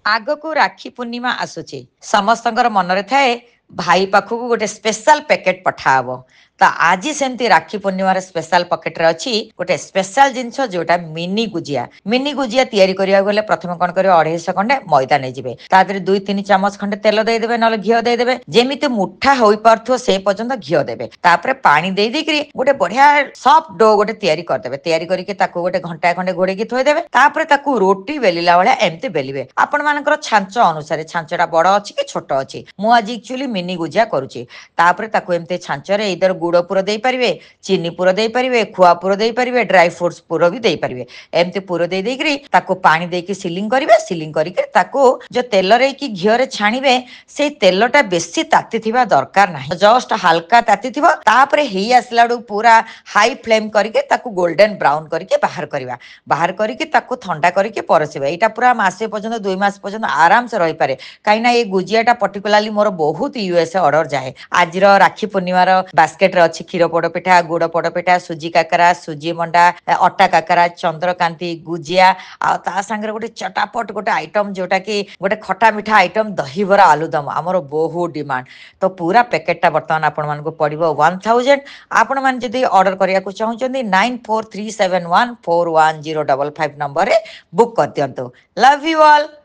ଆଗକୁ ରାକ୍ଷୀ ପୂର୍ଣ୍ଣିମା ଆସୁଛି ସମସ୍ତଙ୍କର ମନରେ ଥାଏ ଭାଇ ପାଖକୁ ଗୋଟେ ସ୍ପେଶାଲ ପ୍ୟାକେଟ ପଠାହବ। ତ ଆଜି ସେମିତି ରାକ୍ଷୀ ପୂର୍ଣ୍ଣିମାର ସ୍ପେଶାଲ ପକେଟରେ ଅଛି ଗୋଟେ ସ୍ପେଶାଲ ଜିନିଷ ଯୋଉଟା ମିନି ଗୁଜିଆ। ମିନି ଗୁଜିଆ ତିଆରି କରିବାକୁ ଗଲେ ପ୍ରଥମେ କଣ କରିବେ 250 ଖଣ୍ଡେ ମଇଦା ନେଇଯିବେ। ତା ଦେହରେ 2-3 ଚାମଚ ଖଣ୍ଡେ ତେଲ ଦେଇଦେବେ ନହେଲେ ଘିଅ ଦେଇଦେବେ। ଯେମିତି ମୁଠା ହୋଇପାରୁଥିବ ସେ ପର୍ଯ୍ୟନ୍ତ ଘିଅ ଦେବେ। ତାପରେ ପାଣି ଦେଇକିରି ଗୋଟେ ବଢିଆ ସଫ୍ଟ ଡୋ ଗୋଟେ ତିଆରି କରିଦେବେ। ତିଆରି କରିକି ତାକୁ ଗୋଟେ ଘଣ୍ଟାଏ ଖଣ୍ଡେ ଘୋଡେଇକି ଥୋଇଦେବେ। ତାପରେ ତାକୁ ରୁଟି ବେଲିଲା ଭଳିଆ ଏମିତି ବେଲିବେ। ଆପଣ ମାନଙ୍କର ଛାଞ୍ଚ ଅନୁସାରେ ଛାଞ୍ଚଟା ବଡ ଅଛି କି ଛୋଟ ଅଛି। ମୁଁ ଆଜି ଆକ୍ଚୁଆଲି ମିନି ଗୁଜିଆ କରୁଛି। ତାପରେ ତାକୁ ଏମିତି ଛାଞ୍ଚରେ ଇଦର ଗୁଡ ପୁର ଦେଇପାରିବେ, ଚିନି ପୁର ଦେଇପାରିବେ, ଖୁଆ ପୁର ଦେଇପାରିବେ, ଡ୍ରାଇ ଫ୍ରୁଟ୍ସ ପୁର ବି ଦେଇପାରିବେ। ଏମିତି ପୁର ଦେଇକିରି ତାକୁ ପାଣି ଦେଇକି ସିଲିଂ କରିବେ। ସିଲିଂ କରିକି ତାକୁ ଯୋଉ ତେଲରେ କି ଘିଅରେ ଛାଣିବେ ସେଇ ତେଲଟା ବେଶୀ ତାତି ଥିବା ଦରକାର ନାହିଁ। ଜଷ୍ଟ ହାଲକା ତାତି ଥିବ। ତାପରେ ହେଇ ଆସିଲା ବେଳକୁ ପୁରା ହାଇ ଫ୍ଲେମ୍ କରିକି ତାକୁ ଗୋଲ୍ଡେନ ବ୍ରାଉନ କରିକି ବାହାର କରିବା। ବାହାର କରିକି ତାକୁ ଥଣ୍ଡା କରିକି ପରସିବା। ଏଇଟା ପୁରା ମାସେ ପର୍ଯ୍ୟନ୍ତ 2 ମାସ ପର୍ଯ୍ୟନ୍ତ ଆରାମସେ ରହିପାରେ। କାହିଁକିନା ଏଇ ଗୁଜିଆଟା ପର୍ଟିକୁଲାରଲି ମୋର ବହୁତ ୟୁଏସଏ ଅର୍ଡର ଯାଏ। ଆଜିର ରାକ୍ଷୀ ପୂର୍ଣ୍ଣିମାର ବାସ୍କେଟରେ ଅଛି କ୍ଷୀର ପୋଡପିଠା, ଗୁଡ ପୋଡପିଠା, ସୁଜି କାକରା, ସୁଜି ମଣ୍ଡା, ଅଟା କାକରା, ଚନ୍ଦ୍ରକାନ୍ତି, ଗୁଜିଆ ଆଉ ତା ସାଙ୍ଗରେ ଗୋଟେ ଚଟାପଟ ଗୋଟେ ଆଇଟମ ଯୋଉଟା କି ଗୋଟେ ଖଟା ମିଠା ଆଇଟମ ଦହିବରା ଆଲୁଦମ ଆମର ବହୁତ ଡିମାଣ୍ଡ। ତ ପୁରା ପ୍ୟାକେଟଟା ବର୍ତ୍ତମାନ ଆପଣମାନଙ୍କୁ ପଡିବ 1000। ଆପଣମାନେ ଯଦି ଅର୍ଡର କରିବାକୁ ଚାହୁଁଛନ୍ତି 9437141055 ନମ୍ବରରେ ବୁକ୍ କରିଦିଅନ୍ତୁ। Love you all.